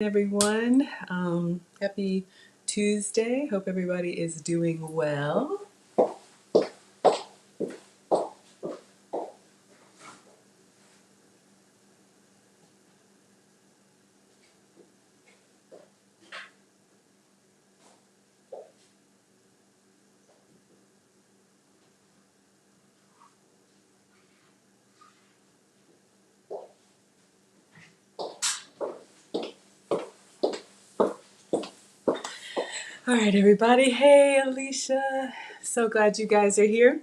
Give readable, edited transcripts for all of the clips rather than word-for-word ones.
Everyone. Happy Tuesday. Hope everybody is doing well. All right, everybody. Hey, Alicia. So glad you guys are here.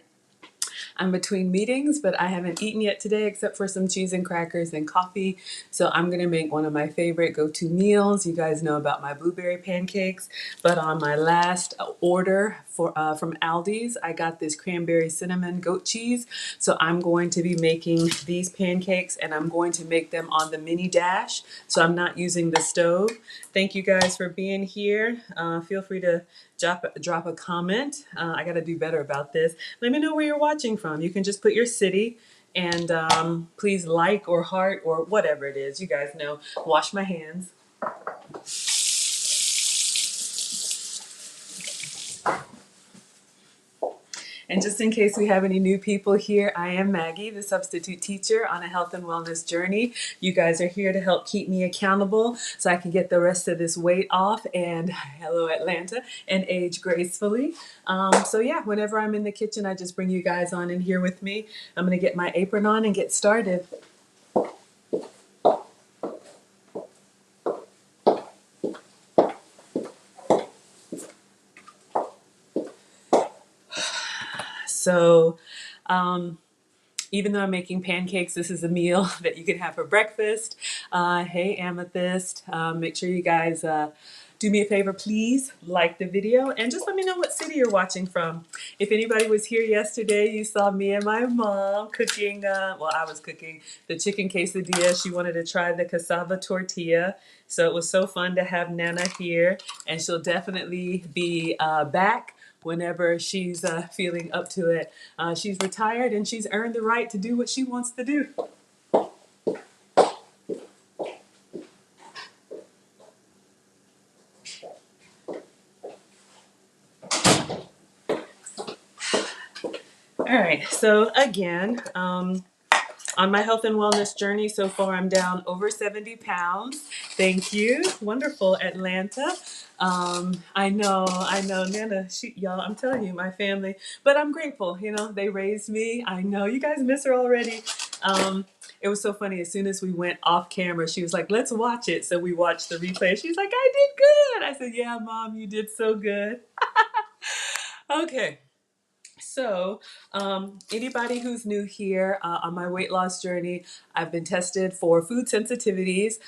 I'm between meetings, but I haven't eaten yet today except for some cheese and crackers and coffee. So I'm going to make one of my favorite go-to meals. You guys know about my blueberry pancakes, but on my last order from Aldi's, I got this cranberry cinnamon goat cheese. So I'm going to be making these pancakes and I'm going to make them on the mini dash. So I'm not using the stove. Thank you guys for being here. Feel free to drop a comment. I got to do better about this. Let me know where you're watching from. You can just put your city and please like or heart or whatever it is. You guys know. Wash my hands. And just in case we have any new people here, I am Maggie, the substitute teacher on a health and wellness journey. You guys are here to help keep me accountable so I can get the rest of this weight off and hello Atlanta and age gracefully. So yeah, whenever I'm in the kitchen, I just bring you guys on in here with me. I'm gonna get my apron on and get started. So, even though I'm making pancakes, this is a meal that you can have for breakfast. Hey, Amethyst. Make sure you guys do me a favor, please like the video and just let me know what city you're watching from. If anybody was here yesterday, you saw me and my mom cooking, well, I was cooking the chicken quesadilla. She wanted to try the cassava tortilla. So it was so fun to have Nana here, and she'll definitely be back whenever she's feeling up to it. She's retired and she's earned the right to do what she wants to do. All right, so again, on my health and wellness journey so far, I'm down over 70 pounds. Thank you. Wonderful, Atlanta. I know, Nana, y'all, I'm telling you, my family, but I'm grateful. You know, they raised me. I know you guys miss her already. It was so funny. As soon as we went off camera, she was like, let's watch it. So we watched the replay. She's like, I did good. I said, yeah, Mom, you did so good. Okay. So, anybody who's new here on my weight loss journey, I've been tested for food sensitivities.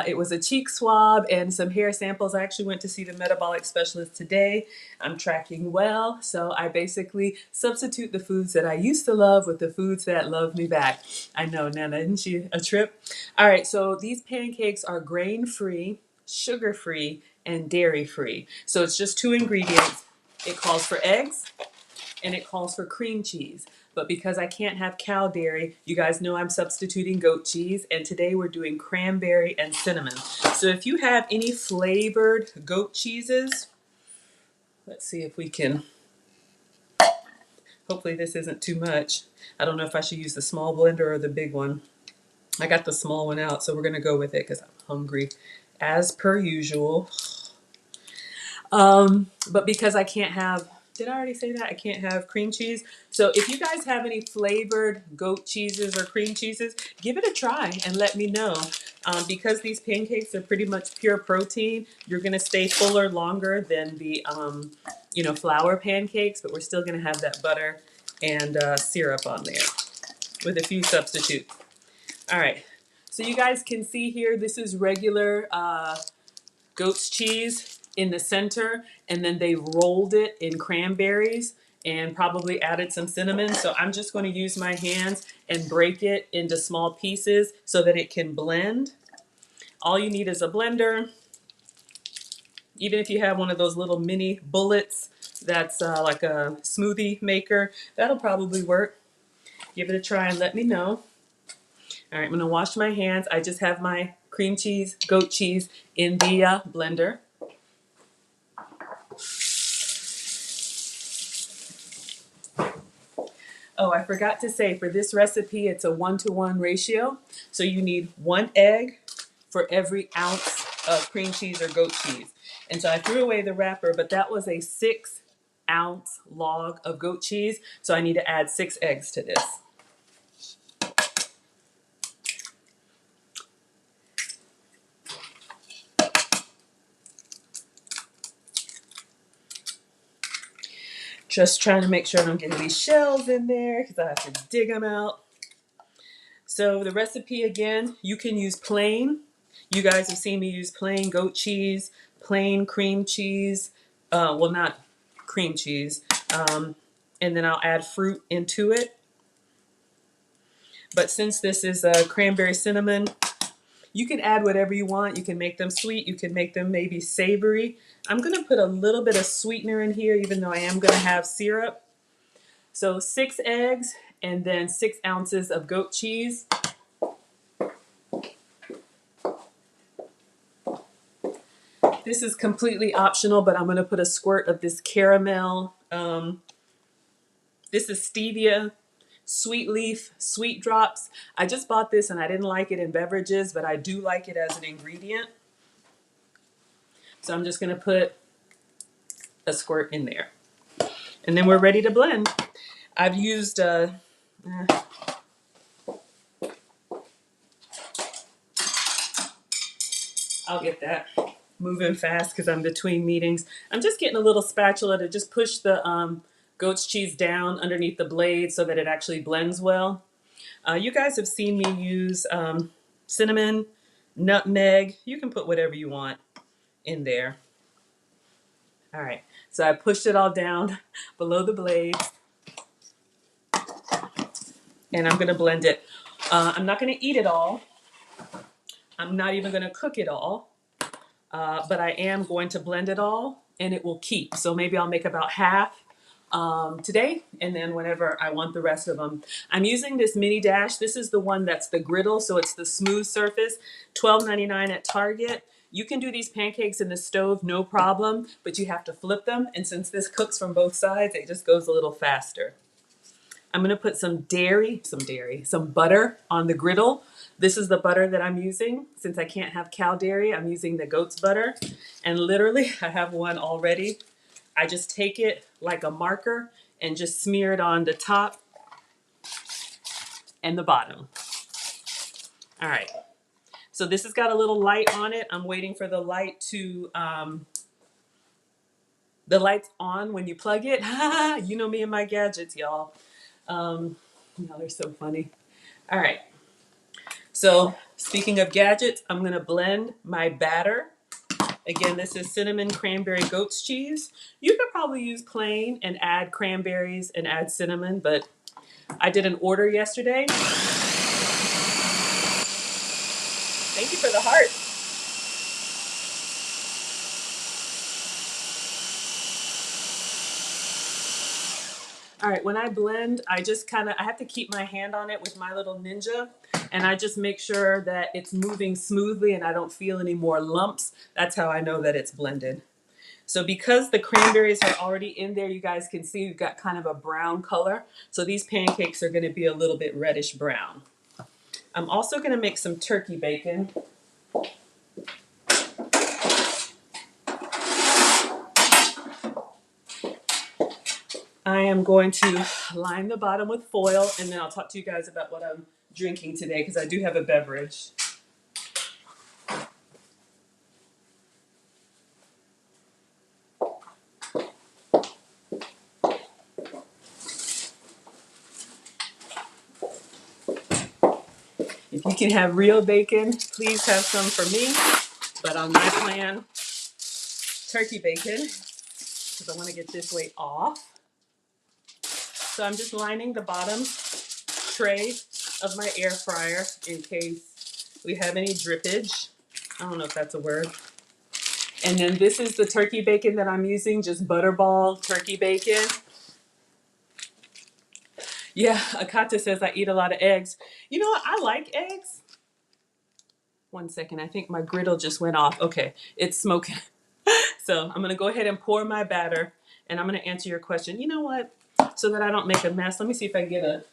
It was a cheek swab and some hair samples. I actually went to see the metabolic specialist today. I'm tracking well, so I basically substitute the foods that I used to love with the foods that love me back. I know, Nana, isn't she a trip? All right, so these pancakes are grain-free, sugar-free, and dairy-free. So it's just two ingredients. It calls for eggs and it calls for cream cheese. But because I can't have cow dairy, you guys know I'm substituting goat cheese, and today we're doing cranberry and cinnamon. So if you have any flavored goat cheeses, let's see if we can, hopefully this isn't too much. I don't know if I should use the small blender or the big one. I got the small one out, so we're gonna go with it because I'm hungry as per usual. But because I can't have, did I already say that? I can't have cream cheese. So if you guys have any flavored goat cheeses or cream cheeses, give it a try and let me know. Because these pancakes are pretty much pure protein, you're gonna stay fuller longer than the, flour pancakes, but we're still gonna have that butter and syrup on there with a few substitutes. All right, so you guys can see here, this is regular goat's cheese in the center, and then they rolled it in cranberries and probably added some cinnamon. So I'm just going to use my hands and break it into small pieces so that it can blend. All you need is a blender. Even if you have one of those little mini bullets that's like a smoothie maker, that'll probably work. Give it a try and let me know. All right, I'm gonna wash my hands. I just have my cream cheese, goat cheese in the blender. Oh, I forgot to say, for this recipe, it's a 1-to-1 ratio. So you need 1 egg for every ounce of cream cheese or goat cheese. And so I threw away the wrapper, but that was a 6-ounce log of goat cheese. So I need to add 6 eggs to this. Just trying to make sure I don't get any shells in there because I have to dig them out. So the recipe again, you can use plain. You guys have seen me use plain goat cheese, plain cream cheese. Well, not cream cheese. And then I'll add fruit into it. But since this is a cranberry cinnamon, you can add whatever you want. You can make them sweet. You can make them maybe savory. I'm going to put a little bit of sweetener in here, even though I am going to have syrup. So 6 eggs and then 6 ounces of goat cheese. This is completely optional, but I'm going to put a squirt of this caramel. This is stevia, sweet leaf, sweet drops. I just bought this and I didn't like it in beverages, but I do like it as an ingredient. So I'm just going to put a squirt in there. And then we're ready to blend. I've used, I'll get that moving fast because I'm between meetings. I'm just getting a little spatula to just push the goat's cheese down underneath the blade so that it actually blends well. You guys have seen me use cinnamon, nutmeg. You can put whatever you want in there. All right, so I pushed it all down below the blade. And I'm gonna blend it. I'm not gonna eat it all. I'm not even gonna cook it all. But I am going to blend it all and it will keep. So maybe I'll make about half today, and then whenever I want the rest of them. I'm using this mini dash. This is the one that's the griddle, so it's the smooth surface. $12.99 at Target. You can do these pancakes in the stove, no problem, but you have to flip them. And since this cooks from both sides, it just goes a little faster. I'm going to put some butter on the griddle. This is the butter that I'm using. Since I can't have cow dairy, I'm using the goat's butter. And literally, I have one already. I just take it like a marker and just smear it on the top and the bottom. All right. So this has got a little light on it. I'm waiting for the light to, the light's on when you plug it. You know me and my gadgets, y'all. They're so funny. All right. So speaking of gadgets, I'm going to blend my batter. Again, this is cinnamon cranberry goat's cheese. You could probably use plain and add cranberries and add cinnamon, but I did an order yesterday. Thank you for the heart. All right, when I blend, I just I have to keep my hand on it with my little ninja, and I just make sure that it's moving smoothly and I don't feel any more lumps. That's how I know that it's blended. So because the cranberries are already in there, you guys can see we've got kind of a brown color. So these pancakes are gonna be a little bit reddish brown. I'm also gonna make some turkey bacon. I am going to line the bottom with foil, and then I'll talk to you guys about what I'm drinking today because I do have a beverage. If you can have real bacon, please have some for me. But on my plan, turkey bacon, because I want to get this weight off. So I'm just lining the bottom tray of my air fryer in case we have any drippage. I don't know if that's a word. And then this is the turkey bacon that I'm using, just butterball turkey bacon. Yeah, Akata says I eat a lot of eggs. You know what? I like eggs. 1 second. I think my griddle just went off. Okay, it's smoking. So I'm gonna go ahead and pour my batter, and I'm gonna answer your question. You know what? So that I don't make a mess. Let me see if I can get a.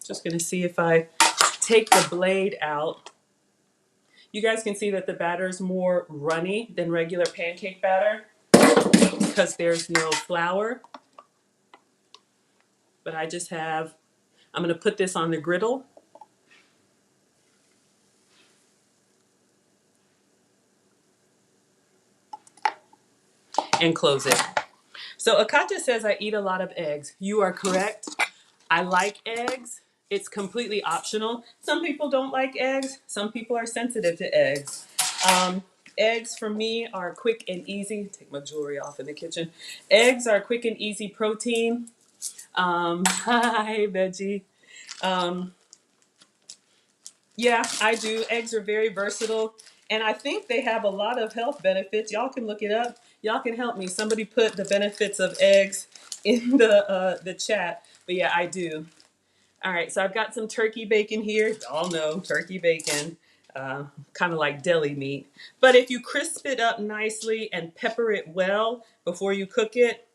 Just gonna see if I take the blade out. You guys can see that the batter is more runny than regular pancake batter because there's no flour. But I just have. I'm gonna put this on the griddle. And close it. So Akata says I eat a lot of eggs. You are correct. I like eggs. It's completely optional. Some people don't like eggs. Some people are sensitive to eggs. Eggs for me are quick and easy. Take my jewelry off in the kitchen. Eggs are quick and easy protein. Hi, Veggie. Um, yeah, I do. Eggs are very versatile. And I think they have a lot of health benefits. Y'all can look it up. Y'all can help me. Somebody put the benefits of eggs in the chat. But yeah, I do. All right, so I've got some turkey bacon here. Y'all know turkey bacon, kind of like deli meat. But if you crisp it up nicely and pepper it well before you cook it,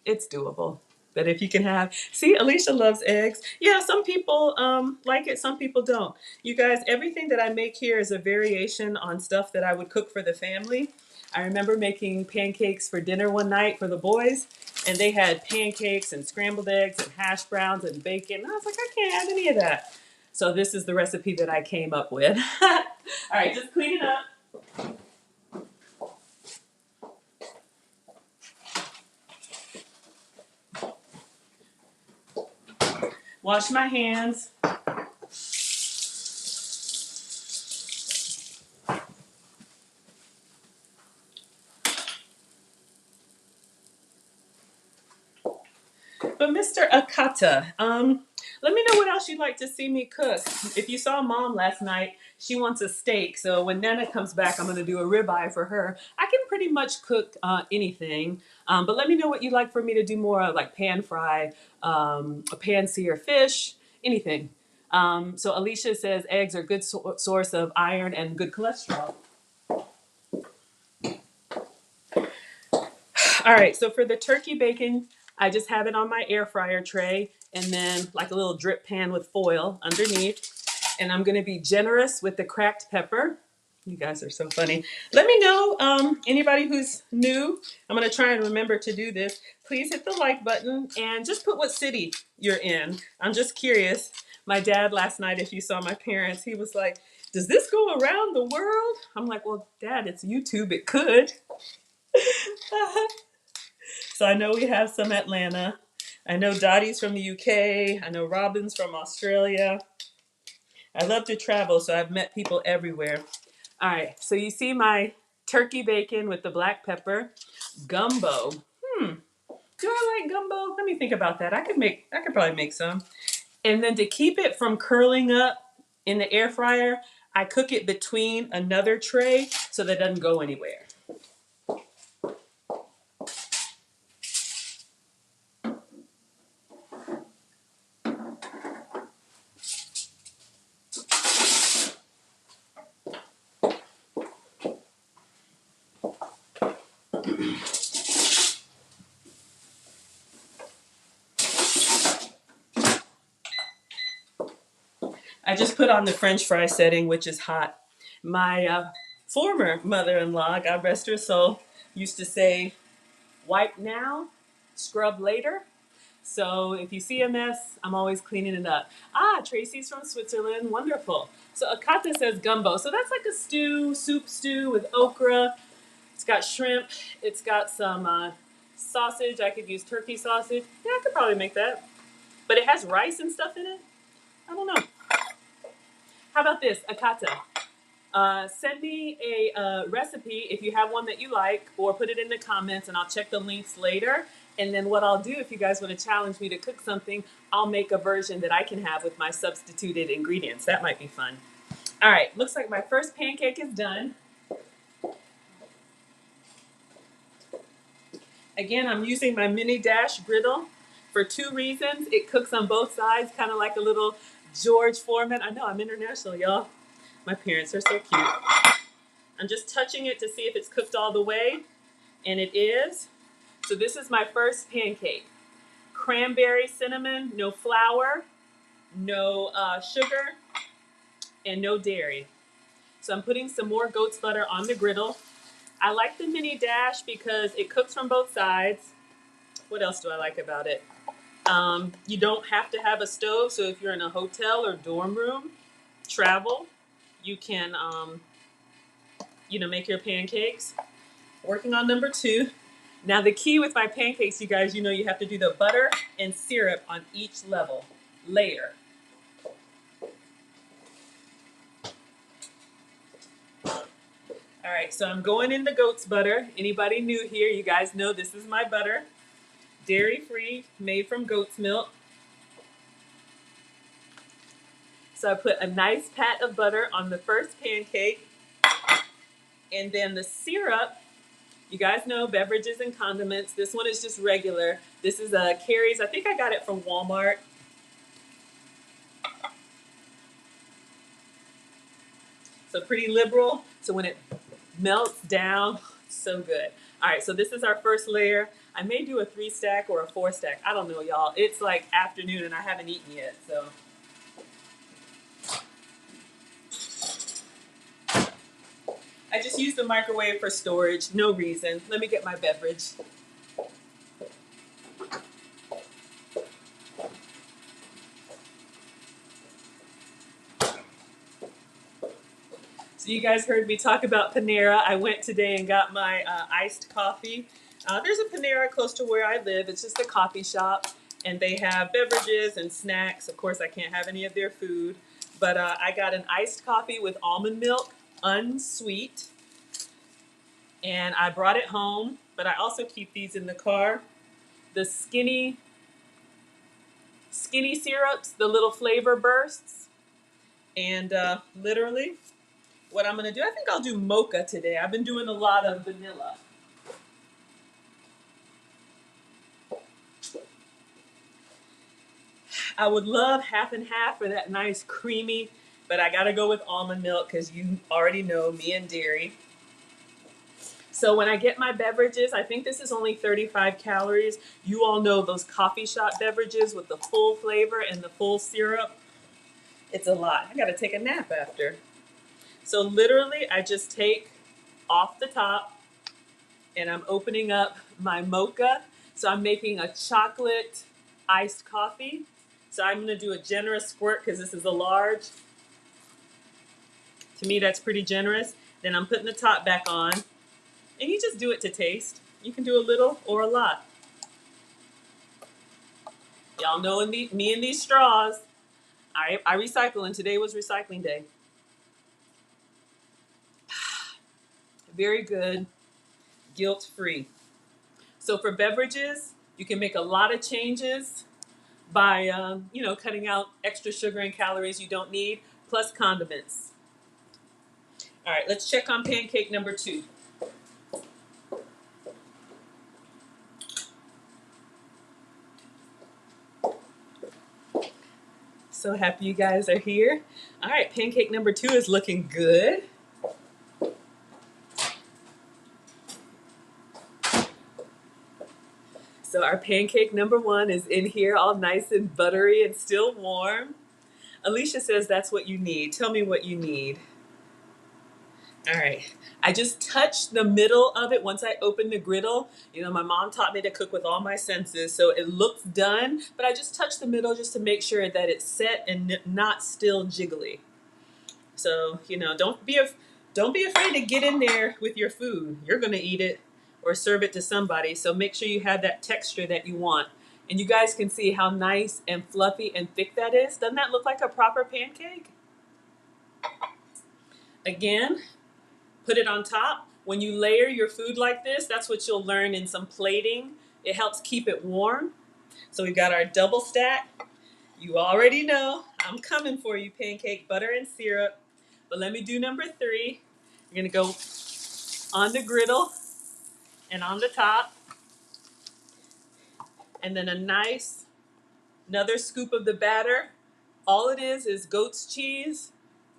it's doable. But if you can have, see, Alicia loves eggs. Yeah, some people like it, some people don't. You guys, everything that I make here is a variation on stuff that I would cook for the family. I remember making pancakes for dinner one night for the boys, and they had pancakes and scrambled eggs and hash browns and bacon. And I was like, I can't have any of that. So this is the recipe that I came up with. All right, just clean it up. Wash my hands. But Mr. Akata, let me know what else you'd like to see me cook. If you saw Mom last night, she wants a steak. So when Nana comes back, I'm going to do a ribeye for her. I can pretty much cook anything. But let me know what you'd like for me to do more of, like pan fry, a pan sear fish, anything. So Alicia says eggs are a good source of iron and good cholesterol. All right, so for the turkey bacon, I just have it on my air fryer tray and then like a little drip pan with foil underneath. And I'm gonna be generous with the cracked pepper. You guys are so funny. Let me know, anybody who's new, I'm gonna try and remember to do this. Please hit the like button and just put what city you're in. I'm just curious. My dad last night, if you saw my parents, he was like, does this go around the world? I'm like, well, Dad, it's YouTube, it could. So I know we have some Atlanta. I know Dottie's from the UK. I know Robin's from Australia. I love to travel, so I've met people everywhere. All right, so you see my turkey bacon with the black pepper, gumbo. Do I like gumbo? Let me think about that. I could probably make some. And then to keep it from curling up in the air fryer, I cook it between another tray so that it doesn't go anywhere. I just put on the French fry setting, which is hot. My former mother-in-law, God rest her soul, used to say, wipe now, scrub later. So if you see a mess, I'm always cleaning it up. Ah, Tracy's from Switzerland. Wonderful. So Akata says gumbo. So that's like a stew, soup stew with okra. It's got shrimp. It's got some sausage. I could use turkey sausage. Yeah, I could probably make that. But it has rice and stuff in it. I don't know. How about this, Akata? Send me a recipe if you have one that you like, or put it in the comments and I'll check the links later. And then what I'll do, if you guys want to challenge me to cook something, I'll make a version that I can have with my substituted ingredients. That might be fun. All right, looks like my first pancake is done. Again, I'm using my mini dash griddle for 2 reasons. It cooks on both sides, kind of like a little George Foreman. I know, I'm international, y'all. My parents are so cute. I'm just touching it to see if it's cooked all the way, and it is. So this is my first pancake. Cranberry cinnamon, no flour, no sugar, and no dairy. So I'm putting some more goat's butter on the griddle. I like the mini dash because it cooks from both sides. What else do I like about it? You don't have to have a stove, so if you're in a hotel or dorm room, travel, you can, make your pancakes. Working on number 2. Now the key with my pancakes, you guys, you have to do the butter and syrup on each layer. All right, so I'm going in the goat's butter. Anybody new here, you guys know this is my butter. Dairy-free, made from goat's milk. So I put a nice pat of butter on the first pancake. And then the syrup, you guys know beverages and condiments. This one is just regular. This is Carrie's. I think I got it from Walmart. So pretty liberal. So when it melts down, so good. All right, so this is our first layer. I may do a 3-stack or a 4-stack. I don't know, y'all. It's like afternoon and I haven't eaten yet, so. I just use the microwave for storage, no reason. Let me get my beverage. So you guys heard me talk about Panera. I went today and got my iced coffee. There's a Panera close to where I live. It's just a coffee shop, and they have beverages and snacks. Of course, I can't have any of their food, but I got an iced coffee with almond milk, unsweet, and I brought it home, but I also keep these in the car. The skinny syrups, the little flavor bursts, and literally what I'm going to do, I think I'll do mocha today. I've been doing a lot of vanilla. I would love half and half for that nice creamy, but I got to go with almond milk because you already know me and dairy. So when I get my beverages, I think this is only 35 calories. You all know those coffee shop beverages with the full flavor and the full syrup. It's a lot. I got to take a nap after. So literally, I just take off the top and I'm opening up my mocha. So I'm making a chocolate iced coffee. So I'm going to do a generous squirt because this is a large. To me, that's pretty generous. Then I'm putting the top back on. And you just do it to taste. You can do a little or a lot. Y'all know me and these straws. I recycle, and today was recycling day. Very good, guilt-free. So for beverages, you can make a lot of changes by, cutting out extra sugar and calories you don't need, plus condiments. All right, let's check on pancake number 2. So happy you guys are here. All right, pancake number 2 is looking good. So our pancake number 1 is in here all nice and buttery and still warm. Alicia says that's what you need. Tell me what you need. All right, I just touched the middle of it once I opened the griddle. My mom taught me to cook with all my senses, so it looks done, but I just touched the middle just to make sure that it's set and not still jiggly. So, don't be afraid to get in there with your food. You're gonna eat it or serve it to somebody, so make sure you have that texture that you want. And you guys can see how nice and fluffy and thick that is. Doesn't that look like a proper pancake? Again, put it on top. When you layer your food like this, that's what you'll learn in some plating. It helps keep it warm. So we've got our double stack. You already know I'm coming for you, pancake, butter and syrup. But let me do number 3. We're gonna go on the griddle and on the top. And then a nice Another scoop of the batter. All it is goat's cheese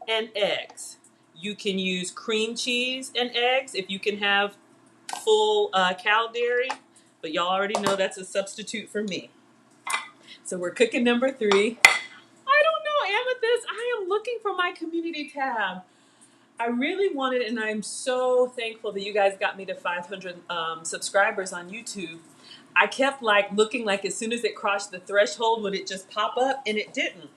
and eggs. You can use cream cheese and eggs if you can have full cow dairy, but y'all already know that's a substitute for me. So we're cooking number 3. I don't know, Amethyst. I am looking for my community tab. I really wanted, and I'm so thankful that you guys got me to 500 subscribers on YouTube. I kept like looking like as soon as it crossed the threshold, would it just pop up? And it didn't.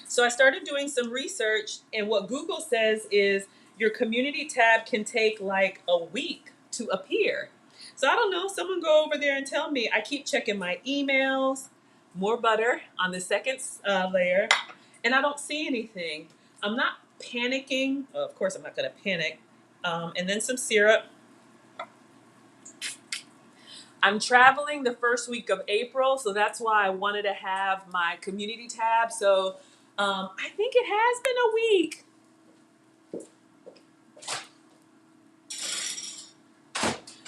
So I started doing some research, and what Google says is your community tab can take like a week to appear. So I don't know, someone go over there and tell me. I keep checking my emails, more butter on the second layer, and I don't see anything. I'm not panicking. Well, of course, I'm not going to panic. And then some syrup. I'm traveling the first week of April, so that's why I wanted to have my community tab. So I think it has been a week.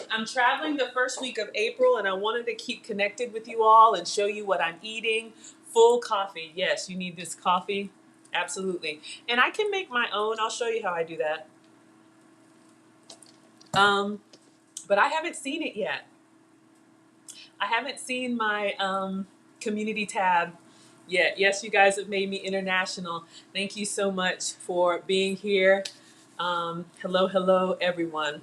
I'm traveling the first week of April, and I wanted to keep connected with you all and show you what I'm eating. Full coffee. Yes, you need this coffee. Absolutely. And I can make my own. I'll show you how I do that. But I haven't seen it yet. I haven't seen my community tab yet. Yes, you guys have made me international. Thank you so much for being here. Hello, hello, everyone.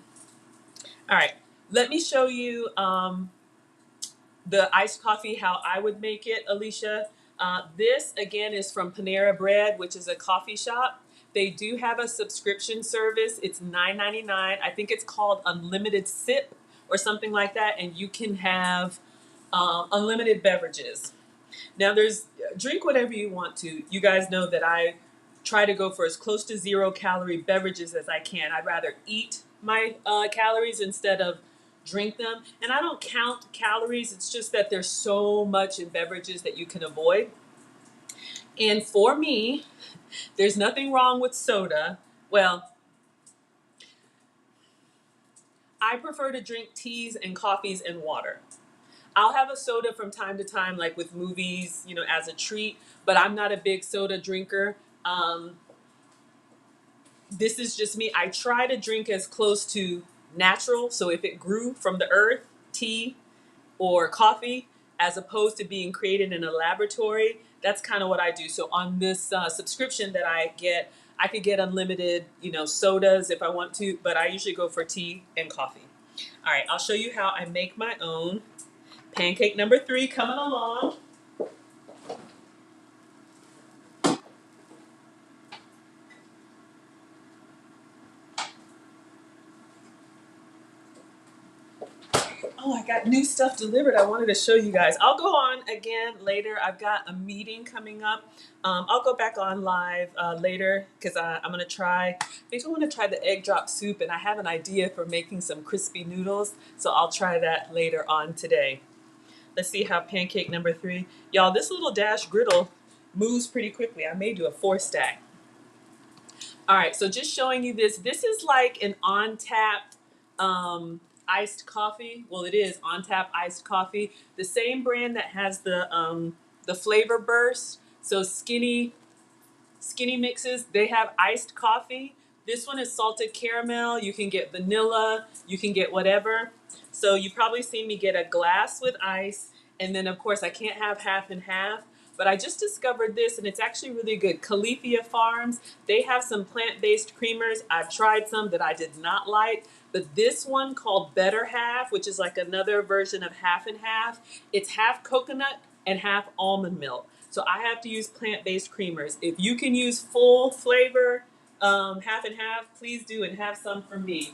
All right, let me show you the iced coffee, how I would make it, Alicia. This, again, is from Panera Bread, which is a coffee shop. They do have a subscription service. It's $9.99. I think it's called Unlimited Sip or something like that, and you can have unlimited beverages. Now, drink whatever you want to. You guys know that I try to go for as close to 0-calorie beverages as I can. I'd rather eat my calories instead of drink them. And I don't count calories. It's just that there's so much in beverages that you can avoid. And for me, there's nothing wrong with soda. Well, I prefer to drink teas and coffees and water. I'll have a soda from time to time, like with movies, as a treat, but I'm not a big soda drinker. This is just me. I try to drink as close to natural. So if it grew from the earth, tea or coffee, as opposed to being created in a laboratory, that's kind of what I do. So on this subscription that I get, I could get unlimited, sodas if I want to, but I usually go for tea and coffee. All right, I'll show you how I make my own. Pancake number 3 coming along. Oh, I got new stuff delivered. I wanted to show you guys. I'll go on again later. I've got a meeting coming up. I'll go back on live later because I'm going to try. I think I want to try the egg drop soup, and I have an idea for making some crispy noodles. So I'll try that later on today. Let's see how pancake number 3. Y'all, this little dash griddle moves pretty quickly. I may do a 4-stack. All right, so just showing you this. This is like an on-tap iced coffee. Well, it is on-tap iced coffee. The same brand that has the flavor burst. So skinny mixes, they have iced coffee. This one is salted caramel. You can get vanilla. You can get whatever. So you probably see me get a glass with ice. And then, of course, I can't have half and half. But I just discovered this, and it's actually really good. Califia Farms, they have some plant-based creamers. I've tried some that I did not like. But this one called Better Half, which is like another version of half and half, it's half coconut and half almond milk. So I have to use plant-based creamers. If you can use full flavor, half and half, please do, and have some for me.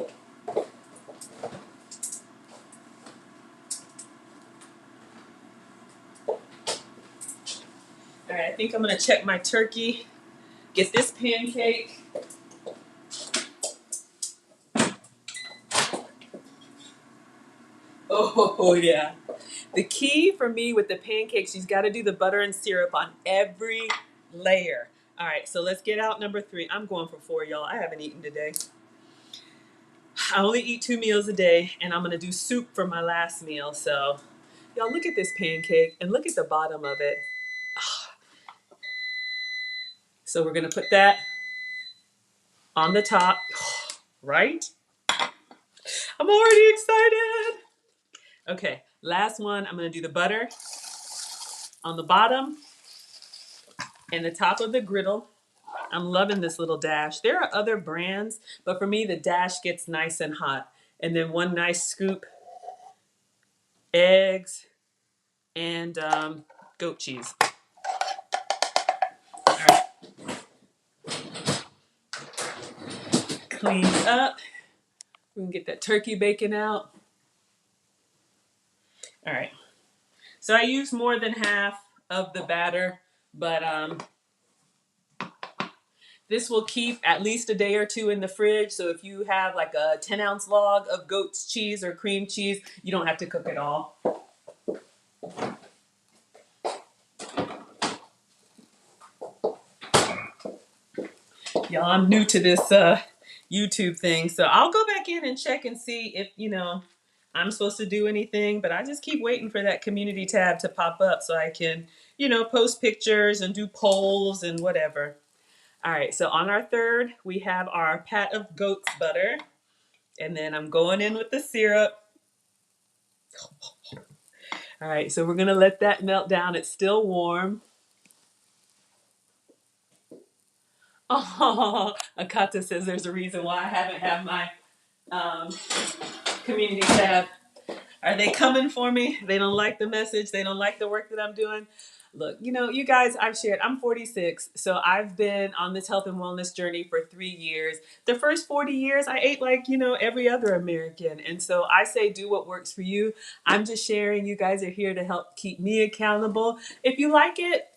All right, I think I'm gonna check my turkey, get this pancake. Oh yeah. The key for me with the pancakes, you've got to do the butter and syrup on every layer. All right, so let's get out number 3. I'm going for 4, y'all. I haven't eaten today. I only eat 2 meals a day, and I'm gonna do soup for my last meal. So, y'all, look at this pancake and look at the bottom of it. So we're gonna put that on the top, right? I'm already excited. Okay, last one, I'm gonna do the butter on the bottom and the top of the griddle. I'm loving this little dash. There are other brands, but for me, the dash gets nice and hot. And then one nice scoop, eggs, and goat cheese. All right, clean up. We can get that turkey bacon out. All right, so I used more than half of the batter, but this will keep at least a day or two in the fridge. So if you have like a 10-ounce log of goat's cheese or cream cheese, you don't have to cook it all. Y'all, I'm new to this YouTube thing, so I'll go back in and check and see if, I'm supposed to do anything, but I just keep waiting for that community tab to pop up so I can, post pictures and do polls and whatever. All right, so on our third, we have our pat of goat's butter, and then I'm going in with the syrup. All right, so we're gonna let that melt down. It's still warm. Oh, Akata says there's a reason why I haven't had my um, community tab. Are they coming for me? They don't like the message. They don't like the work that I'm doing. Look, you guys, I've shared, I'm 46, so I've been on this health and wellness journey for 3 years. The first 40 years, I ate like, every other American. And so I say, do what works for you. I'm just sharing. You guys are here to help keep me accountable. If you like it,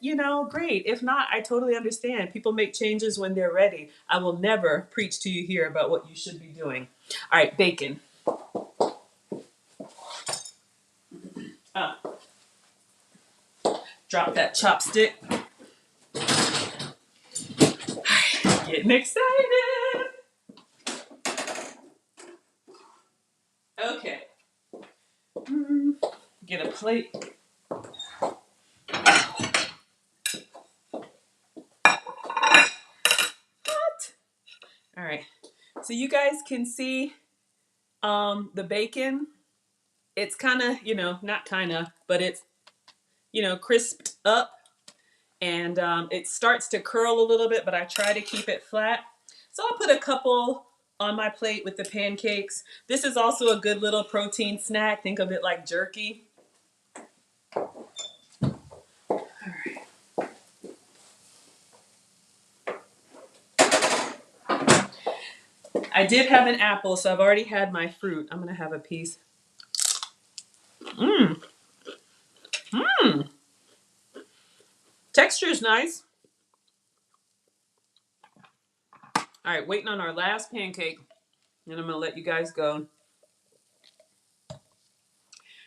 great. If not, I totally understand. People make changes when they're ready. I will never preach to you here about what you should be doing. All right, bacon. Oh. Drop that chopstick. Getting excited. Okay. Get a plate. What? All right. So you guys can see the bacon. It's kind of, not kind of, but it's, crisped up. And it starts to curl a little bit, but I try to keep it flat. So I'll put a couple on my plate with the pancakes. This is also a good little protein snack. Think of it like jerky. All right. I did have an apple, so I've already had my fruit. I'm gonna have a piece. Mmm. Mmm. Texture is nice. All right, waiting on our last pancake, and I'm gonna let you guys go.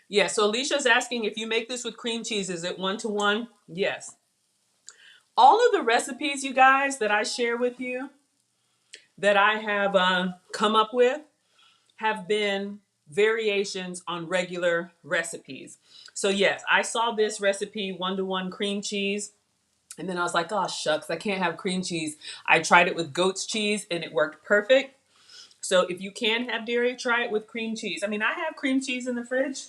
Yeah, so Alicia's asking if you make this with cream cheese, is it 1-to-1? Yes. All of the recipes, you guys, that I share with you, that I have come up with, have been variations on regular recipes. So yes, I saw this recipe 1-to-1 cream cheese. And then I was like, oh, shucks, I can't have cream cheese. I tried it with goat's cheese and it worked perfect. So if you can have dairy, try it with cream cheese. I mean, I have cream cheese in the fridge.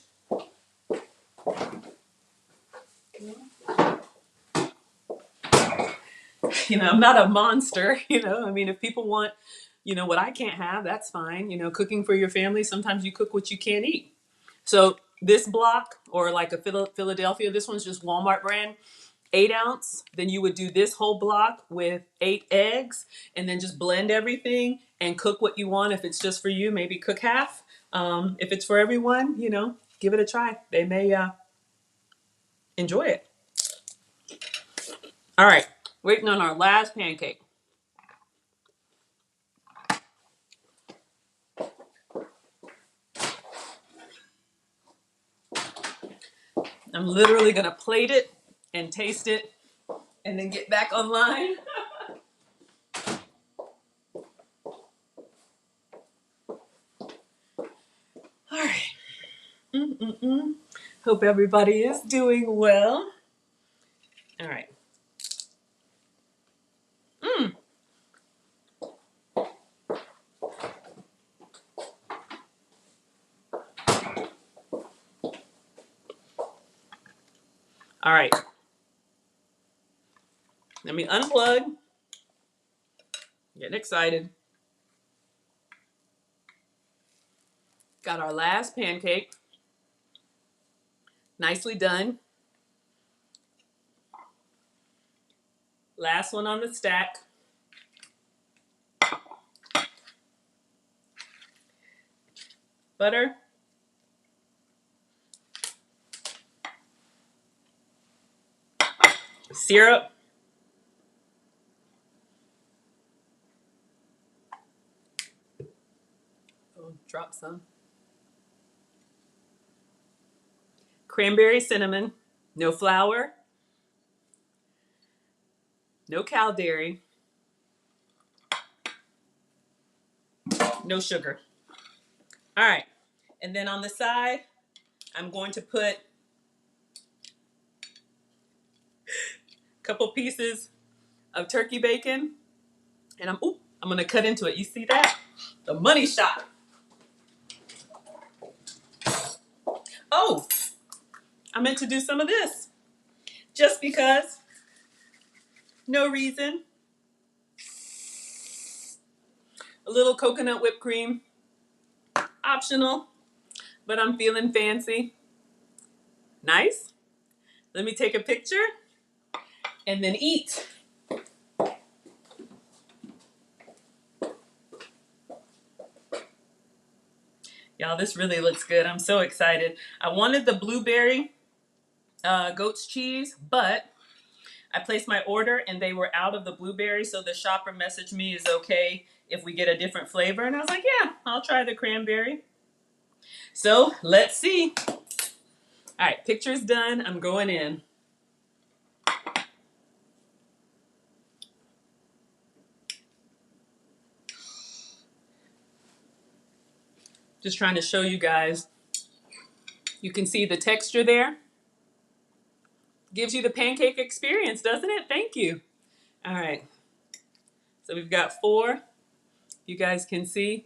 I'm not a monster, I mean, if people want, what I can't have, that's fine. Cooking for your family, sometimes you cook what you can't eat. So this block, or like a Philadelphia, this one's just Walmart brand, 8-ounce. Then you would do this whole block with 8 eggs and then just blend everything and cook what you want. If it's just for you, maybe cook half. If it's for everyone, give it a try. They may enjoy it. All right, waiting on our last pancake. I'm literally gonna plate it and taste it and then get back online. All right. Hope everybody is doing well. All right. All right. Let me unplug. Getting excited. Got our last pancake. Nicely done. Last one on the stack. Butter. Syrup. Oh, drop some. Cranberry cinnamon. No flour. No cow dairy. No sugar. All right. And then on the side, I'm going to put a couple pieces of turkey bacon. And I'm going to cut into it. You see that? The money shot. Oh, I meant to do some of this. Just because. No reason. A little coconut whipped cream. Optional, but I'm feeling fancy. Nice. Let me take a picture and then eat. Y'all, this really looks good. I'm so excited. I wanted the blueberry goat's cheese, but I placed my order and they were out of the blueberry, so the shopper messaged me, is okay if we get a different flavor? And I was like, yeah, I'll try the cranberry. So let's see. All right, picture's done. I'm going in. Just trying to show you guys. You can see the texture there. Gives you the pancake experience, doesn't it? Thank you. All right. So we've got 4. You guys can see.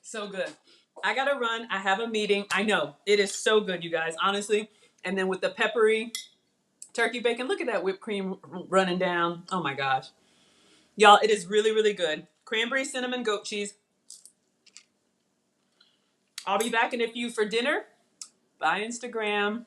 So good. I gotta run. I have a meeting. I know. It is so good, you guys, honestly. And then with the peppery turkey bacon, look at that whipped cream running down. Oh my gosh. Y'all, it is really, really good. Cranberry cinnamon goat cheese. I'll be back in a few for dinner. Bye, Instagram.